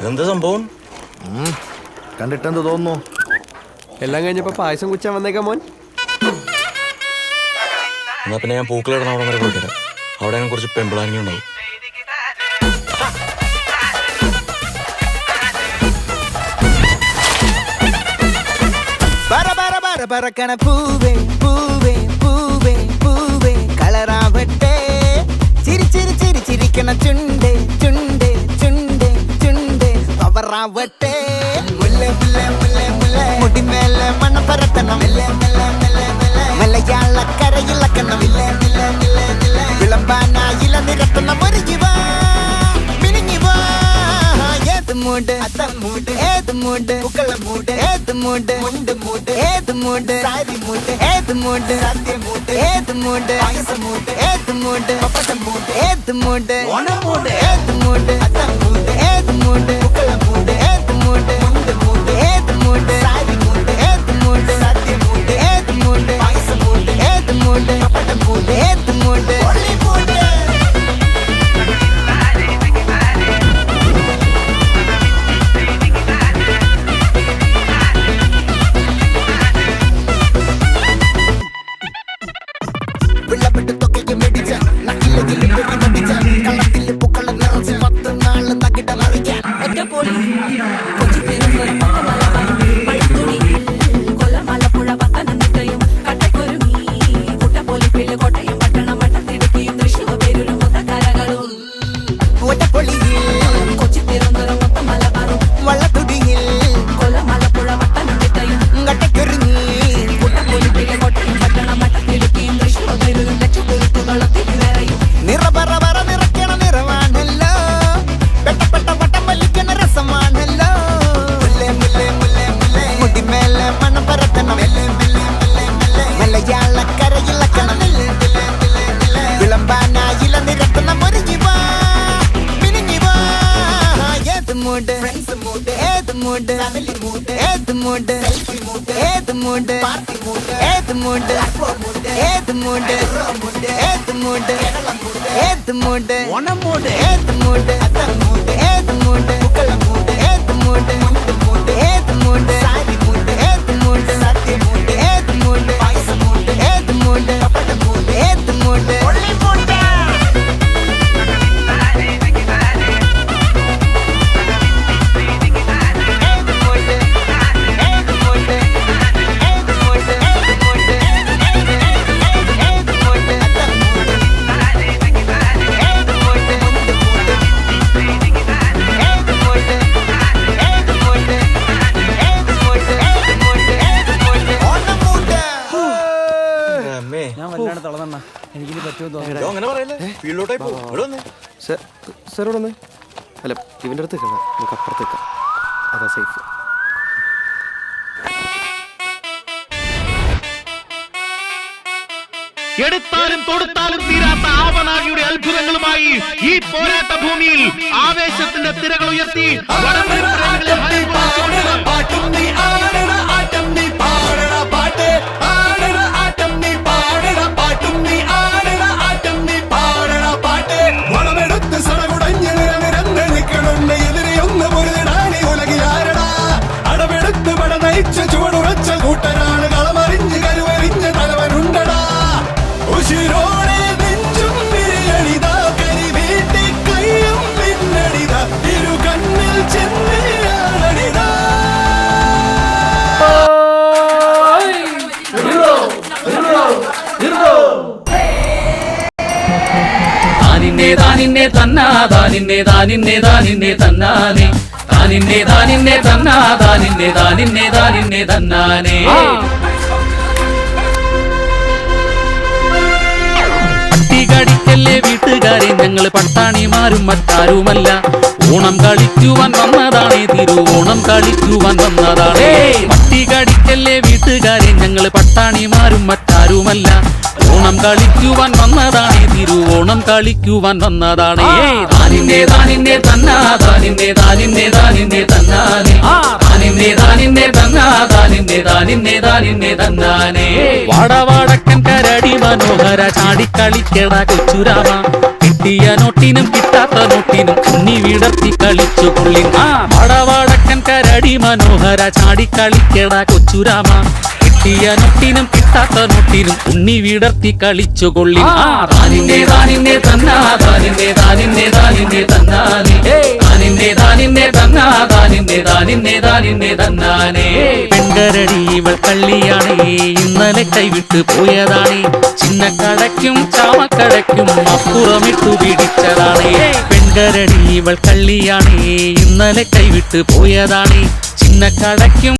എന്താ സംഭവം? കണ്ടിട്ടെന്ത് തോന്നുന്നു? എല്ലാം കഴിഞ്ഞപ്പോ പായസം കുച്ചാൻ വന്നേക്കാം മോൻ. എന്നാ പിന്നെ ഞാൻ പൂക്കളിടുന്ന അവിടെ വരെ പോയിട്ടില്ല. അവിടെ ഞാൻ കുറച്ച് പെമ്പിളാങ്ങി ഉണ്ടാവും. പറക്കണ പൂവേ പൂവേ പൂവേ പൂവേ കളറാവട്ടെ. ചിരി ചിരി ചിരി ചിരിക്കണ ചുണ്ടേ ചുണ്ടേ ചുണ്ടേ ചുണ്ടേ പവറാവട്ടെ. മുല്ലേ മുല്ലേ മുല്ലേ മുല്ലേ മുടിമേലെ മണ്ണ പരത്തണം. മലയാള കരയിളക്കണം. വിളമ്പാനായില നിരത്തണം. ഒരുങ്ങിവാ മിനിങ്ങിവാ. ഏത് മൂട് മൂട് ഏത് മൂട് പൂക്കള മൂട് ഏത് മൂട് മുണ്ട് മൂട് ഏത് മൂട് സാരി മൂട് ഏത് മൂട് സദ്യ മൂട് ഏത് മൂട് പായസ മൂട് ഏത് മൂട് പപ്പടം മൂട് ഏത് മൂട് ഓണം മൂട് ഏത് മൂട് അത്തം മൂട് ഏത് മൂട് പൂക്കള മൂട് ഏത് മൂട് മുണ്ട് മൂട് ഏത് മൂട് സാരി മൂട് ഏത് മൂട് സദ്യ മൂട് ഏത് മൂട് പായസ മൂട് ഏത് മൂട് പപ്പടം മൂട് ഏത് മൂട് ഒളി മൂട്. സാറോടൊന്ന് അല്ല ഇവൻ്റെ അടുത്ത് നിൽക്കണം, നമുക്ക് അപ്പുറത്തേക്കാം, അതാ സേഫ്. എടുത്താലും തൊടുത്താലും തീരാത്ത ആവനാഴിയുടെ അത്ഭുതങ്ങളുമായി ഈ പോരാട്ട ഭൂമിയിൽ ആവേശത്തിന്റെ തിരകൾ ഉയർത്തി ചുവടുറച്ച കൂട്ടരാണ് കളമറിഞ്ഞ് കരുവറിഞ്ഞ് തലവനുണ്ടടാ. ഉശിരോടെ നെഞ്ചും വിരിയണിതാ കരി വീട്ടി കയ്യും പിന്നടിതാ ഇരു കണ്ണിൽ ചെന്നിയാണിതാ. താനിന്നെ താനിന്നെ തന്നാ താനിന്നെ താനിന്നെ താനിന്നെ തന്നാനെ താനിന്നെ താനിന്നെ തന്നാ താനിന്നെ താനിന്നെ താനിന്നെ തന്നാനേ. പട്ടികടിക്കല്ലേ വീട്ടുകാരെ, ഞങ്ങൾ പട്ടാണിമാരും മറ്റാരുമല്ല. ഓണം കളിക്കുവാൻ വന്നതാണേ, തിരുവോണം കളിക്കുവാൻ വന്നതാണേ. പട്ടികടിക്കല്ലേ വീട്ടുകാരെ, ഞങ്ങൾ പട്ടാണിമാരും മറ്റാരുമല്ല. ഓണം കളിക്കുവാൻ വന്നതാണേ, തിരുവോണം കളിക്കുവാൻ വന്നതാണേ. താനിന്നെ താനിന്നെ തന്നാ താനിന്നെ താനിന്നെ താനിന്നെ തന്നാനേ താനിന്നെ താനിന്നെ തന്നാ താനിന്നെ താനിന്നെ താനിന്നെ തന്നാനേ. വാടവാടക്കൻ കരടി മനോഹര ചാടിക്കളിക്കട കൊച്ചുരാമ കിട്ടിയ നോട്ടിനും കിട്ടാത്ത നോട്ടിനും ഉണ്ണി വിടർത്തി കളിച്ചു കൊള്ളിൻ ആ വടവടക്കൻ കരടി മനോഹര ചാടി കളിക്കട കൊച്ചുരാമ കിട്ടിയ നോട്ടിനും കിട്ടാത്ത നോട്ടിനും ഉണ്ണി വിടർത്തി കളിച്ചു കൊള്ളിൻ ആ താനിന്നെ താനിന്നെ തന്നാ താനിന്നെ താനിന്നെ താനിന്നെ തന്നാനേ താനിന്നെ താനിന്നെ തന്നാ താനിന്നെ താനിന്നെ താനിന്നെ തന്നാനേ പെൺകരടി ഇവൾ കള്ളിയാണേ ഇന്നലെ കൈവിട്ട് പോയതാണേ ചിന്നക്കടയ്ക്കും ചാമക്കടയ്ക്കും അപ്പുറമിട്ടു പിടിച്ചതാണേ പെൺകരടി ഇവൾ കള്ളിയാണേ ഇന്നലെ കൈവിട്ട് പോയതാണേ ചിന്നക്കടയ്ക്കും